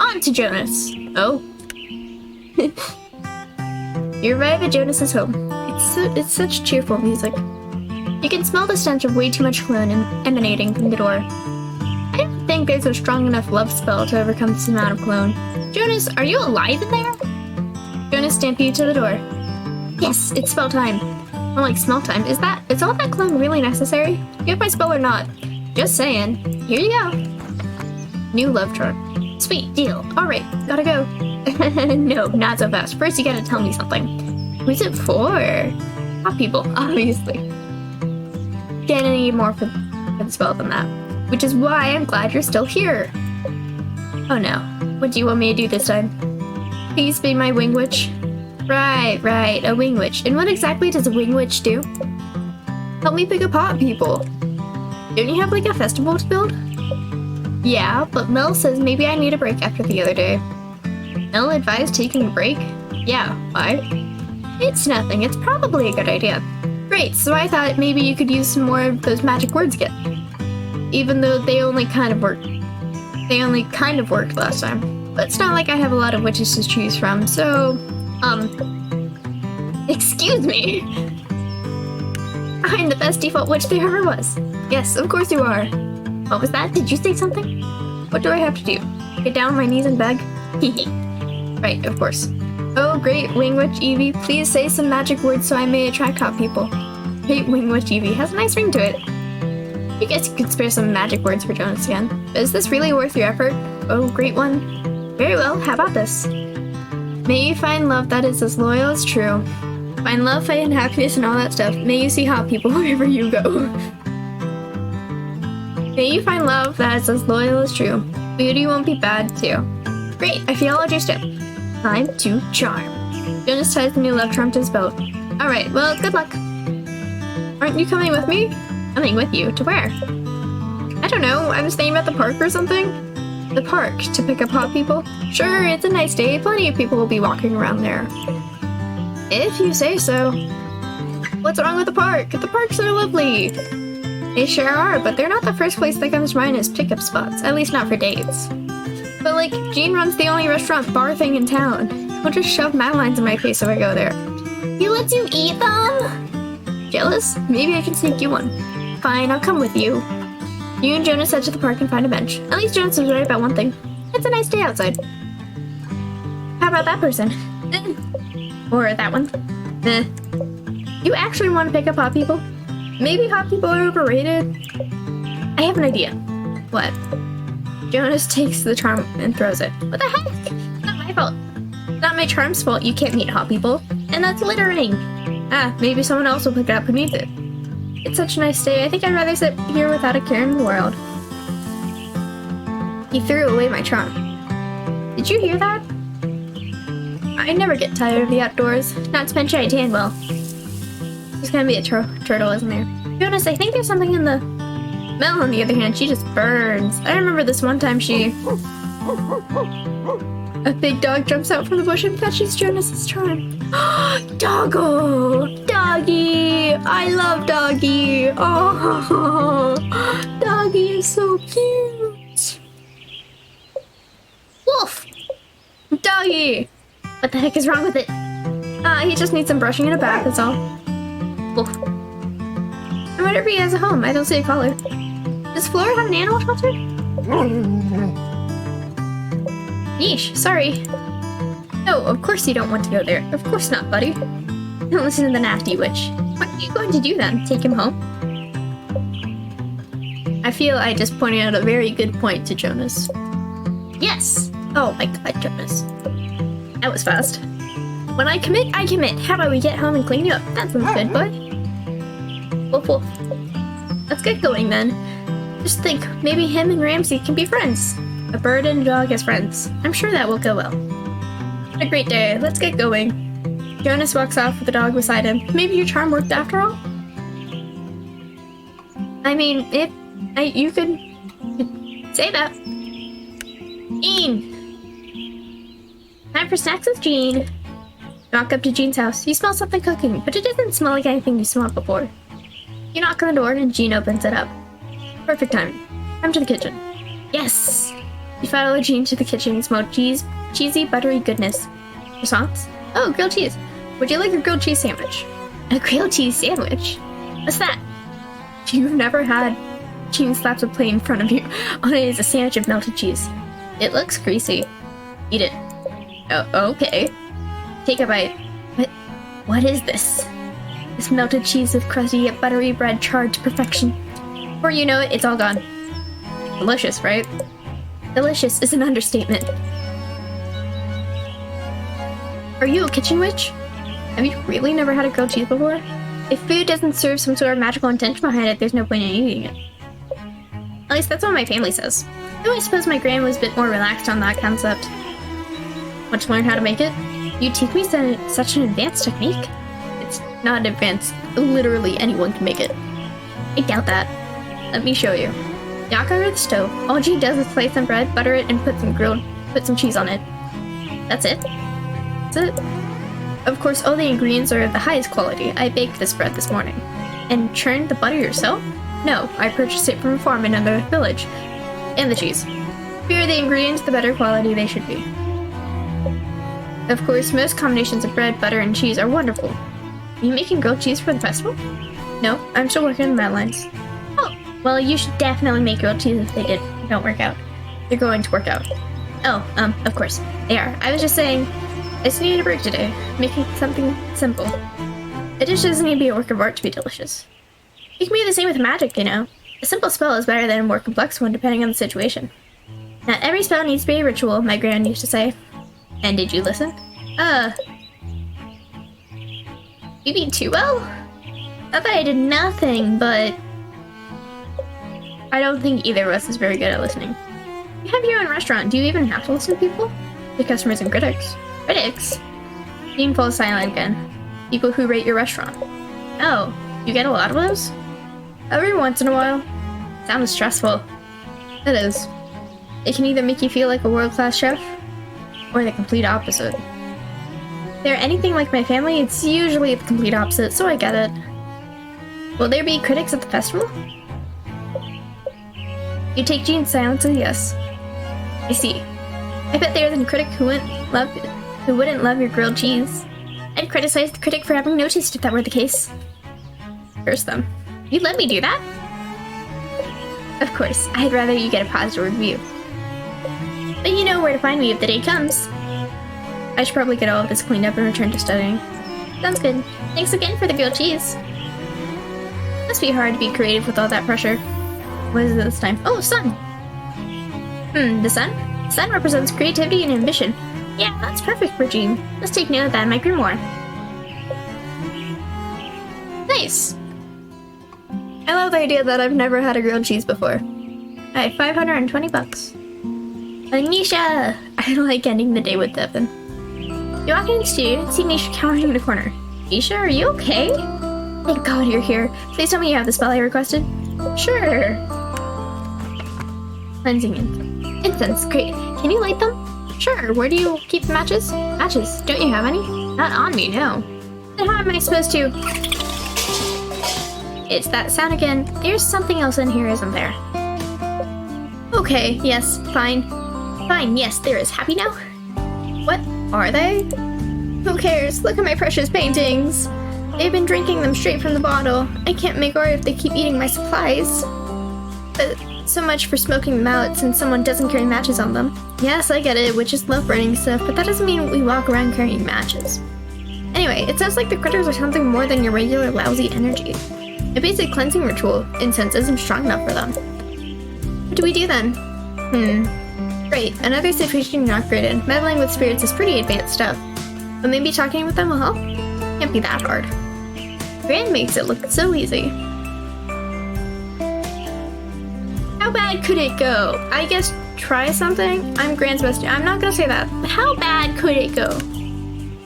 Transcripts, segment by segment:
On to Jonas. Oh. You arrive at Jonas's home. It's such cheerful music. You can smell the stench of way too much cologne emanating from the door. I don't think there's a strong enough love spell to overcome this amount of cologne. Jonas, are you alive in there? Jonas stampeded to the door. Yes, it's spell time. More like smell time. Is all that cologne really necessary? Do you have my spell or not? Just saying. Here you go. New love charm. Sweet deal. Alright, gotta go. No, not so fast. First you gotta tell me something. Who's it for? Hot people, obviously. Gonna need more for the spell than that. Which is why I'm glad you're still here. Oh no. What do you want me to do this time? Please be my wing witch. Right, a wing witch. And what exactly does a wing witch do? Help me pick apart people. Don't you have like a festival to build? Yeah, but Mel says maybe I need a break after the other day. Mel advised taking a break? Yeah, why? It's nothing, it's probably a good idea. Great, so I thought maybe you could use some more of those magic words again. Even though they only kind of worked last time. But it's not like I have a lot of witches to choose from, so... Excuse me! I'm the best default witch there ever was. Yes, of course you are. What was that? Did you say something? What do I have to do? Get down on my knees and beg? Hehe. Right, of course. Oh, great Wing Witch Evie, please say some magic words so I may attract hot people. Great Wing Witch Evie has a nice ring to it. I guess you could spare some magic words for Jonas again. But is this really worth your effort? Oh, great one. Very well, how about this? May you find love that is as loyal as true. Find love, fight, and happiness and all that stuff. May you see hot people wherever you go. May you find love that is as loyal as true. Beauty won't be bad, too. Great, I feel all juiced up. Time to charm. Jonas ties the new love charm to his belt. Alright, well, good luck. Aren't you coming with me? Coming with you? To where? I don't know, I was thinking about the park or something. The park, to pick up hot people? Sure, it's a nice day, plenty of people will be walking around there. If you say so. What's wrong with the park? The parks are lovely. They sure are, but they're not the first place that comes to mind as pickup spots, at least not for dates. But like, Jean runs the only restaurant bar thing in town. He'll just shove Madeleines in my face if I go there. He lets you eat them? Jealous? Maybe I can sneak you one. Fine, I'll come with you. You and Jonas head to the park and find a bench. At least Jonas was right about one thing. It's a nice day outside. How about that person? Or that one? You actually want to pick up hot people? Maybe hot people are overrated? I have an idea. What? Jonas takes the charm and throws it. What the heck? Not my fault. Not my charm's fault you can't meet hot people. And that's littering. Ah, maybe someone else will pick it up who needs it. It's such a nice day, I think I'd rather sit here without a care in the world. He threw away my charm. Did you hear that? I never get tired of the outdoors. Not to mention I tan well. There's gonna be a turtle, isn't there? Jonas, I think there's something in the... Mel, on the other hand, she just burns. I remember this one time she... A big dog jumps out from the bush and fetches Jonas's charm. Doggo! Doggy! I love Doggy! Oh, Doggy is so cute! Wolf! Doggy! What the heck is wrong with it? He just needs some brushing and a bath, that's all. Wolf. I wonder if he has a home. I don't see a collar. Does Flora have an animal shelter? Yeesh, sorry. No, of course you don't want to go there. Of course not, buddy. Don't listen to the nasty witch. What are you going to do then? Take him home? I feel I just pointed out a very good point to Jonas. Yes! Oh my god, Jonas. That was fast. When I commit, I commit. How about we get home and clean you up? That sounds good, bud. Wolf, wolf. Let's get going then. Just think, maybe him and Ramsey can be friends. A bird and a dog as friends. I'm sure that will go well. What a great day. Let's get going. Jonas walks off with the dog beside him. Maybe your charm worked after all? I mean, you could say that. Jean! Time for snacks with Jean. Knock up to Jean's house. You smell something cooking, but it doesn't smell like anything you smelled before. You knock on the door and Jean opens it up. Perfect timing. Come to the kitchen. Yes! You follow Jean to the kitchen and smell cheesy, buttery goodness. Croissants? Oh, grilled cheese. Would you like a grilled cheese sandwich? A grilled cheese sandwich? What's that? You've never had. Jean slaps a plate in front of you. On it is a sandwich of melted cheese. It looks greasy. Eat it. Oh, okay. Take a bite. What is this? This melted cheese with crusty yet buttery bread charred to perfection. Before you know it, it's all gone. Delicious, right? Delicious is an understatement. Are you a kitchen witch? Have you really never had a grilled cheese before? If food doesn't serve some sort of magical intention behind it, there's no point in eating it. At least that's what my family says. Though I suppose my grandma was a bit more relaxed on that concept. Want to learn how to make it? You teach me such an advanced technique? It's not advanced. Literally anyone can make it. I doubt that. Let me show you. Knock over the stove. All Jean does is slice some bread, butter it, and put some cheese on it. That's it? That's it? Of course, all the ingredients are of the highest quality. I baked this bread this morning. And churned the butter yourself? No, I purchased it from a farm in another village. And the cheese. The fewer the ingredients, the better quality they should be. Of course, most combinations of bread, butter, and cheese are wonderful. Are you making grilled cheese for the festival? No, I'm still working on the lines. Oh, well, you should definitely make grilled cheese if they don't work out. They're going to work out. Oh, of course. They are. I was just saying, I just needed a break today, making something simple. A dish doesn't need to be a work of art to be delicious. It can be the same with magic, you know. A simple spell is better than a more complex one depending on the situation. Not every spell needs to be a ritual, my gran used to say. And did you listen? You mean too well? Not that I did nothing, but I don't think either of us is very good at listening. You have your own restaurant. Do you even have to listen to people? The customers and critics. Critics? Jean falls silent again. People who rate your restaurant. Oh, you get a lot of those? Every once in a while. Sounds stressful. It is. It can either make you feel like a world-class chef, or the complete opposite. If they're anything like my family, it's usually the complete opposite, so I get it. Will there be critics at the festival? You take Jean's silence as a yes. I see. I bet there's a critic who wouldn't love your grilled cheese. I'd criticize the critic for having no taste if that were the case. Curse them. You'd let me do that? Of course, I'd rather you get a positive review. But you know where to find me if the day comes. I should probably get all of this cleaned up and return to studying. Sounds good. Thanks again for the grilled cheese. Must be hard to be creative with all that pressure. What is it this time? Oh, sun! The sun? Sun represents creativity and ambition. Yeah, that's perfect for Jean. Let's take note of that in my grimoire. Nice! I love the idea that I've never had a grilled cheese before. Alright, 520 bucks. Nisha! I like ending the day with Devin. You walk in the studio and see Nisha cowering in the corner. Nisha, are you okay? Thank God you're here. Please tell me you have the spell I requested. Sure. Cleansing incense. Great. Can you light them? Sure. Where do you keep the matches? Matches. Don't you have any? Not on me, no. Then how am I supposed to... It's that sound again. There's something else in here, isn't there? Okay, yes, fine. Fine, yes, there is. Happy now? What are they? Who cares? Look at my precious paintings. They've been drinking them straight from the bottle. I can't make art if they keep eating my supplies. But so much for smoking them out since someone doesn't carry matches on them. Yes, I get it, witches love burning stuff, but that doesn't mean we walk around carrying matches. Anyway, it sounds like the critters are something more than your regular lousy energy. A basic cleansing ritual, incense isn't strong enough for them. What do we do then? Great, another situation you're not great in. Meddling with spirits is pretty advanced stuff. But maybe talking with them will help? Can't be that hard. Gran makes it look so easy. How bad could it go? I guess try something? I'm Gran's bestie. I'm not gonna say that. How bad could it go?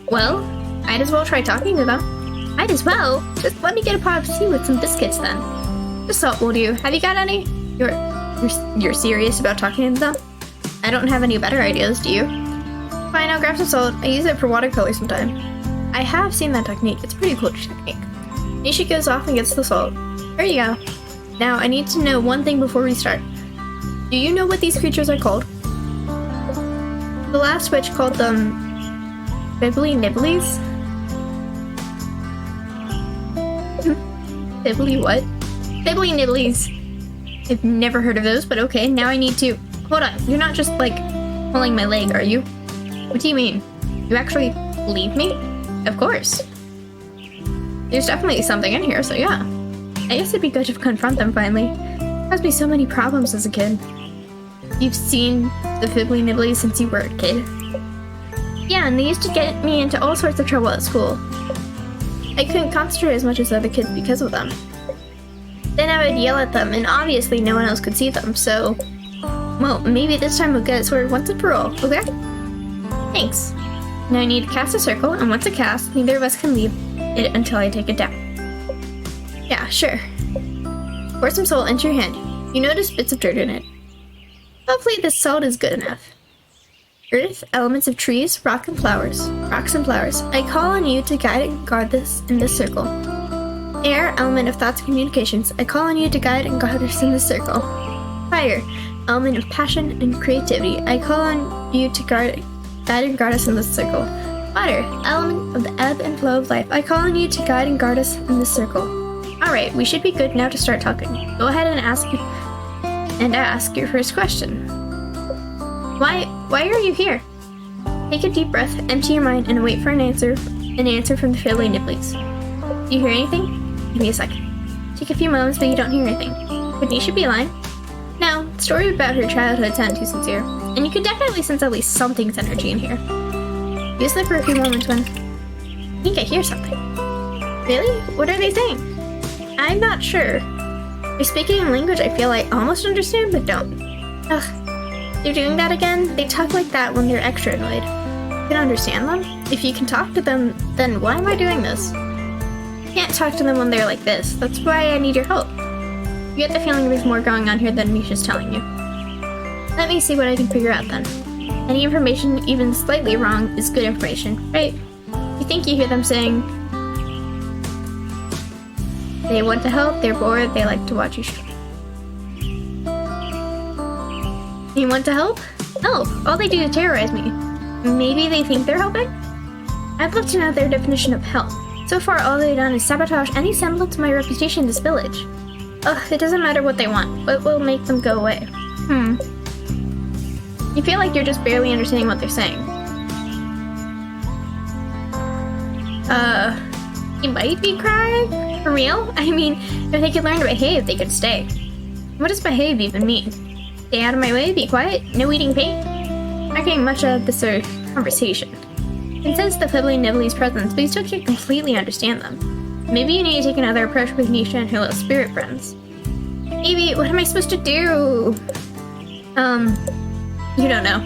Well, I'd as well try talking to them. Might as well. Just let me get a pot of tea with some biscuits then. Just salt will do. Have you got any? You're serious about talking to them? I don't have any better ideas, do you? Fine, I'll grab some salt. I use it for watercolor sometime. I have seen that technique. It's a pretty cool technique. Nisha goes off and gets the salt. Here you go. Now, I need to know one thing before we start. Do you know what these creatures are called? The last witch called them Fibbly Nibblies. Fibbly what? Fibbly Nibblies. I've never heard of those, but okay, now I need to... Hold on, you're not just, like, pulling my leg, are you? What do you mean? You actually believe me? Of course. There's definitely something in here, so yeah. I guess it'd be good to confront them finally. Caused me so many problems as a kid. You've seen the Fibbly Nibblies since you were a kid? Yeah, and they used to get me into all sorts of trouble at school. I couldn't concentrate as much as other kids because of them. Then I would yell at them, and obviously no one else could see them, so... Well, maybe this time we'll get it sorted once and for all, okay? Thanks. Now I need to cast a circle, and once it casts, neither of us can leave it until I take it down. Yeah, sure. Pour some salt into your hand. You notice bits of dirt in it. Hopefully this salt is good enough. Earth, elements of trees, rocks and flowers. I call on you to guide and guard this in this circle. Air, element of thoughts and communications. I call on you to guide and guard us in this circle. Fire, element of passion and creativity. I call on you to guide and guard us in this circle. Water, element of the ebb and flow of life. I call on you to guide and guard us in this circle. Alright, we should be good now to start talking. Go ahead and ask your first question. Why are you here? Take a deep breath, empty your mind, and wait for an answer from the Fibbly Nibblies. Do you hear anything? Give me a second. Take a few moments, but you don't hear anything. Could Nisha be lying? No, the story about her childhood sounded too sincere, and you could definitely sense at least something's energy in here. You listen for a few moments when... I think I hear something. Really? What are they saying? I'm not sure. They're speaking in language I feel I almost understand, but don't. Ugh. They're doing that again? They talk like that when they're extra annoyed. You can understand them? If you can talk to them, then why am I doing this? I can't talk to them when they're like this. That's why I need your help. You get the feeling there's more going on here than Misha's telling you. Let me see what I can figure out then. Any information even slightly wrong is good information, right? You think you hear them saying... They want to help, they're bored, they like to watch you struggle. You want to help? Help! All they do is terrorize me. Maybe they think they're helping? I'd love to know their definition of help. So far, all they've done is sabotage any semblance of my reputation in this village. Ugh, it doesn't matter what they want. What will make them go away? You feel like you're just barely understanding what they're saying. You might be crying? For real? I mean, if they could learn to behave, they could stay. What does behave even mean? Stay out of my way, be quiet, no eating paint? I'm not getting much out of this conversation. I can sense the Fibbly Nibblies' presence, but you still can't completely understand them. Maybe you need to take another approach with Nisha and her little spirit friends. Evie, what am I supposed to do? You don't know.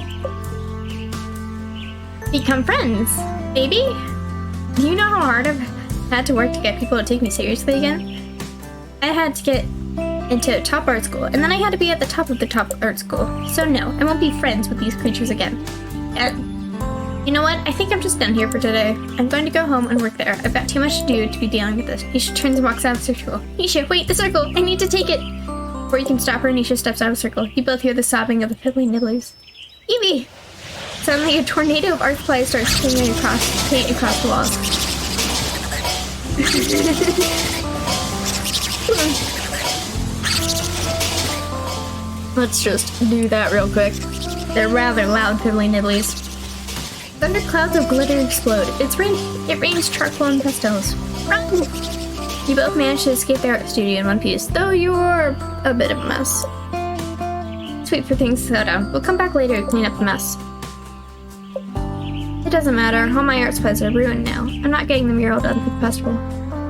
Become friends, baby? Do you know how hard I've had to work to get people to take me seriously again? I had to get into top art school, and then I had to be at the top of the top art school. So no, I won't be friends with these creatures again. You know what? I think I'm just done here for today. I'm going to go home and work there. I've got too much to do to be dealing with this. Nisha turns and walks out of the circle. Nisha, wait, the circle! I need to take it! Before you can stop her, Nisha steps out of the circle. You both hear the sobbing of the Fibbly Nibblies. Evie! Suddenly, a tornado of art supplies starts painting across the walls. Let's just do that real quick. They're rather loud, Fibbly Nibblies. Thunderclouds of glitter explode. It rains charcoal and pastels. Run! You both manage to escape the art studio in one piece, though you're a bit of a mess. Let's wait for things to slow down. We'll come back later to clean up the mess. It doesn't matter. All my art supplies are ruined now. I'm not getting the mural done for the festival.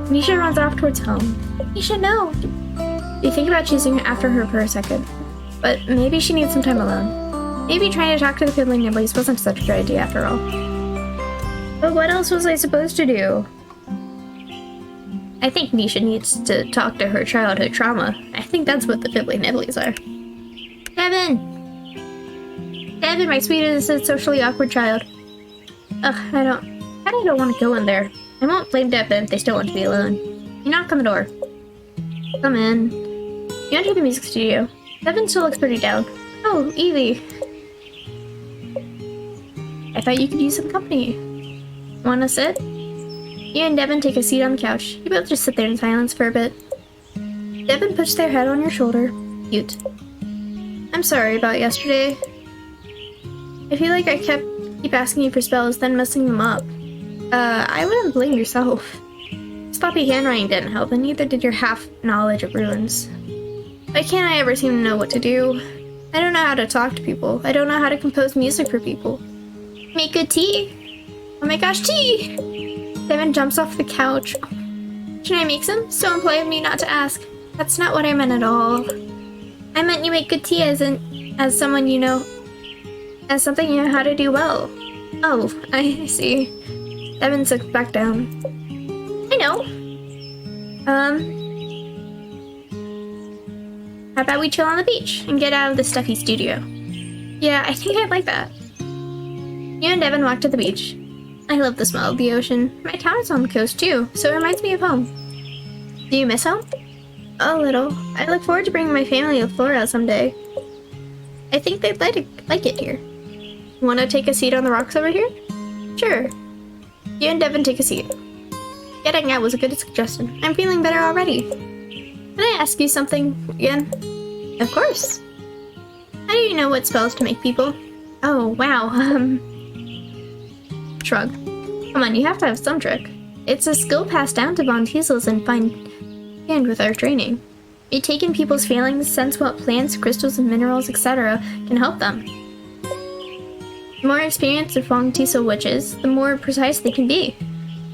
Nisha runs off towards home. Nisha, no! You think about choosing after her for a second, but maybe she needs some time alone. Maybe trying to talk to the Fibbly Nibblies wasn't such a good idea after all. But what else was I supposed to do? I think Nisha needs to talk to her childhood trauma. I think that's what the Fibbly Nibblies are. Devin! Devin, my sweet innocent, socially awkward child. Ugh, I don't want to go in there. I won't blame Devin if they still want to be alone. You knock on the door. Come in. You enter the music studio. Devin still looks pretty down. Oh, Evie. thought you could use some company. Wanna sit? You and Devin take a seat on the couch. You both just sit there in silence for a bit. Devin puts their head on your shoulder. Cute. I'm sorry about yesterday. I feel like I keep asking you for spells, then messing them up. I wouldn't blame yourself. Sloppy handwriting didn't help, and neither did your half-knowledge of runes. Why can't I ever seem to know what to do? I don't know how to talk to people. I don't know how to compose music for people. Make good tea! Oh my gosh, tea! Devin jumps off the couch. Should I make some? So impolite of me not to ask. That's not what I meant at all. I meant you make good tea as someone you know, as something you know how to do well. Oh, I see. Devin sits back down. I know. How about we chill on the beach and get out of the stuffy studio? Yeah, I think I'd like that. You and Devin walk to the beach. I love the smell of the ocean. My town is on the coast too, so it reminds me of home. Do you miss home? A little. I look forward to bringing my family to Flora someday. I think they'd like it here. Want to take a seat on the rocks over here? Sure. You and Devin take a seat. Getting out was a good suggestion. I'm feeling better already. Can I ask you something again? Of course. How do you know what spells to make people? Oh, wow. Shrug. Come on, you have to have some trick. It's a skill passed down to Von Teasels and fine-tuned with our training. We take in people's feelings, sense what plants, crystals, and minerals, etc. can help them. The more experienced the Von Teasel witches, the more precise they can be.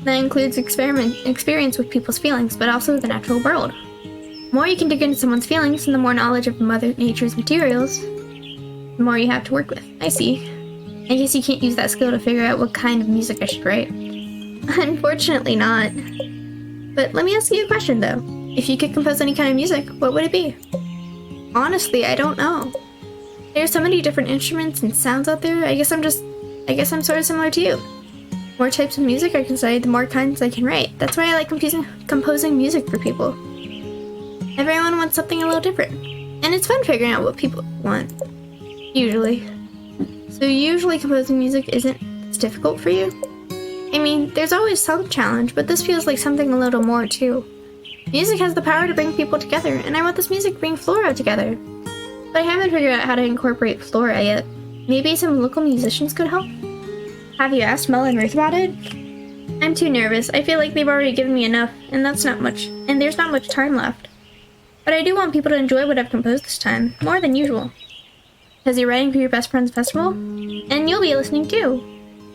That includes experience with people's feelings, but also the natural world. The more you can dig into someone's feelings, and the more knowledge of Mother Nature's materials, the more you have to work with. I see. I guess you can't use that skill to figure out what kind of music I should write. Unfortunately not. But let me ask you a question though. If you could compose any kind of music, what would it be? Honestly, I don't know. There's so many different instruments and sounds out there, I guess I'm sort of similar to you. The more types of music I can study, the more kinds I can write. That's why I like composing music for people. Everyone wants something a little different. And it's fun figuring out what people want. Usually. So usually composing music isn't as difficult for you? I mean, there's always some challenge, but this feels like something a little more too. Music has the power to bring people together, and I want this music to bring Flora together. But I haven't figured out how to incorporate Flora yet. Maybe some local musicians could help? Have you asked Mel and Ruth about it? I'm too nervous. I feel like they've already given me enough, and there's not much time left. But I do want people to enjoy what I've composed this time, more than usual. Because you're writing for your best friend's festival? And you'll be listening too.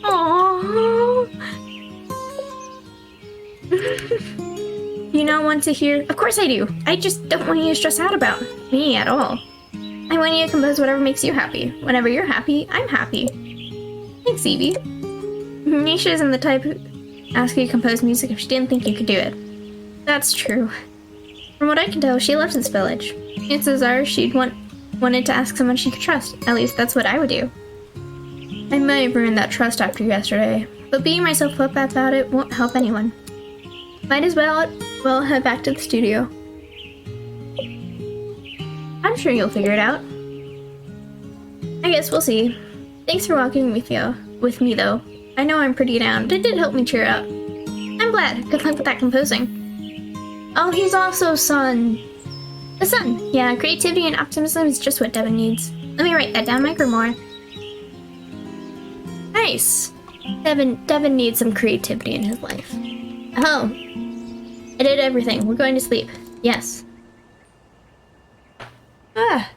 Aww. You not want to hear? Of course I do. I just don't want you to stress out about me at all. I want you to compose whatever makes you happy. Whenever you're happy, I'm happy. Thanks, Evie. Nisha isn't the type who'd ask you to compose music if she didn't think you could do it. That's true. From what I can tell, she loves this village. Chances are she'd wanted to ask someone she could trust. At least that's what I would do. I might have ruined that trust after yesterday, but beating myself up about it won't help anyone. Might as well head back to the studio. I'm sure you'll figure it out. I guess we'll see. Thanks for walking with me though. I know I'm pretty down, but it did help me cheer up. I'm glad. Good luck with that composing. Oh, he's also Sun. The Sun. Yeah, creativity and optimism is just what Devin needs. Let me write that down my grimoire. Nice. Devin needs some creativity in his life. Oh. I did everything. We're going to sleep. Yes. Ah.